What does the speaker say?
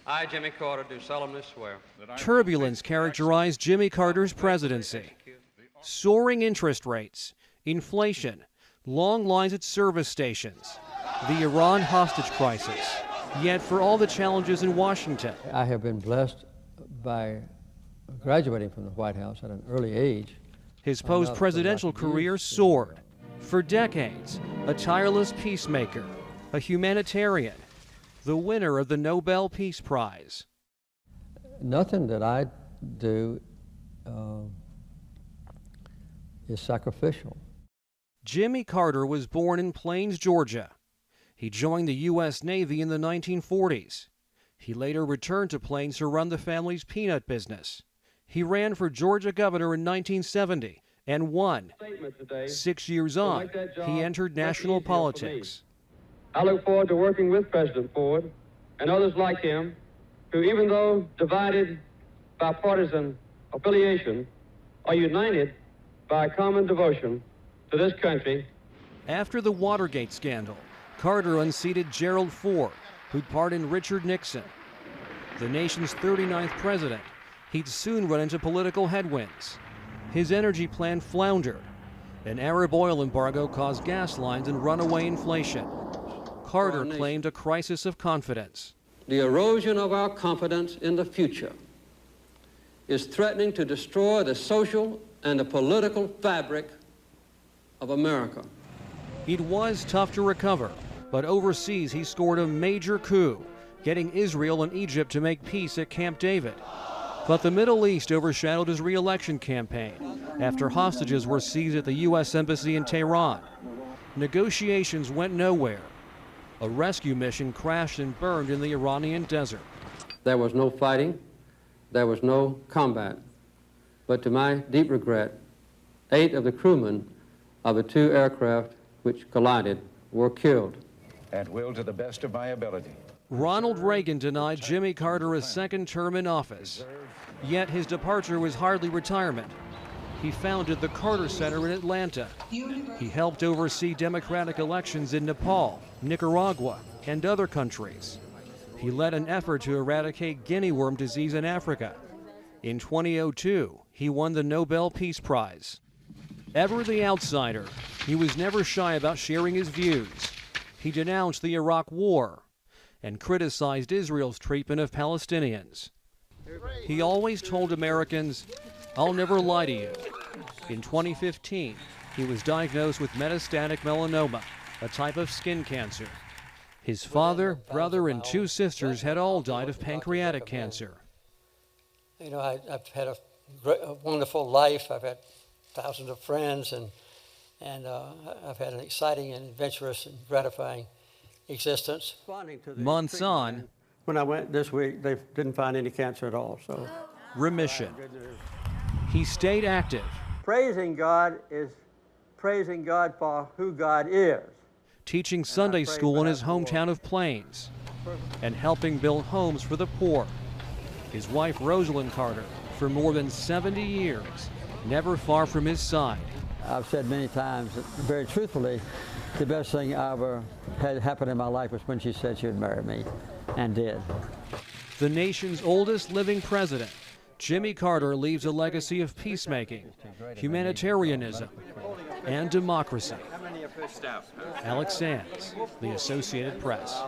I, Jimmy Carter, do solemnly swear. Turbulence characterized Jimmy Carter's presidency. Soaring interest rates, inflation, long lines at service stations, the Iran hostage crisis. Yet for all the challenges in Washington, I have been blessed by graduating from the White House at an early age. His post-presidential career soared. For decades, a tireless peacemaker, a humanitarian, the winner of the Nobel Peace Prize. Nothing that I do is sacrificial. Jimmy Carter was born in Plains, Georgia. He joined the U.S. Navy in the 1940s. He later returned to Plains to run the family's peanut business. He ran for Georgia governor in 1970 and won. 6 years on, he entered national politics. I look forward to working with President Ford and others like him who, even though divided by partisan affiliation, are united by a common devotion to this country. After the Watergate scandal, Carter unseated Gerald Ford, who'd pardoned Richard Nixon. The nation's 39th president, he'd soon run into political headwinds. His energy plan floundered. An Arab oil embargo caused gas lines and runaway inflation. Carter claimed a crisis of confidence. The erosion of our confidence in the future is threatening to destroy the social and the political fabric of America. It was tough to recover, but overseas he scored a major coup, getting Israel and Egypt to make peace at Camp David. But the Middle East overshadowed his re-election campaign after hostages were seized at the U.S. Embassy in Tehran. Negotiations went nowhere. A rescue mission crashed and burned in the Iranian desert. There was no fighting, there was no combat, but to my deep regret, 8 of the crewmen of the 2 aircraft which collided were killed. At will to the best of my ability. Ronald Reagan denied Jimmy Carter a second term in office. Yet his departure was hardly retirement. He founded the Carter Center in Atlanta. He helped oversee democratic elections in Nepal, Nicaragua, and other countries. He led an effort to eradicate guinea worm disease in Africa. In 2002, he won the Nobel Peace Prize. Ever the outsider, he was never shy about sharing his views. He denounced the Iraq War and criticized Israel's treatment of Palestinians. He always told Americans, "I'll never lie to you." In 2015, he was diagnosed with metastatic melanoma, a type of skin cancer. His father, brother, and 2 sisters had all died of pancreatic cancer. You know, I've had a wonderful life. I've had thousands of friends, and I've had an exciting and adventurous and gratifying existence. Months on, when I went this week, they didn't find any cancer at all. So, remission. He stayed active. Praising God is praising God for who God is. Teaching Sunday school in his hometown of Plains and helping build homes for the poor. His wife, Rosalind Carter, for more than 70 years, never far from his side. I've said many times that, very truthfully, the best thing I ever had happen in my life was when she said she would marry me, and did. The nation's oldest living president, Jimmy Carter leaves a legacy of peacemaking, humanitarianism, and democracy. Alex Sands, The Associated Press.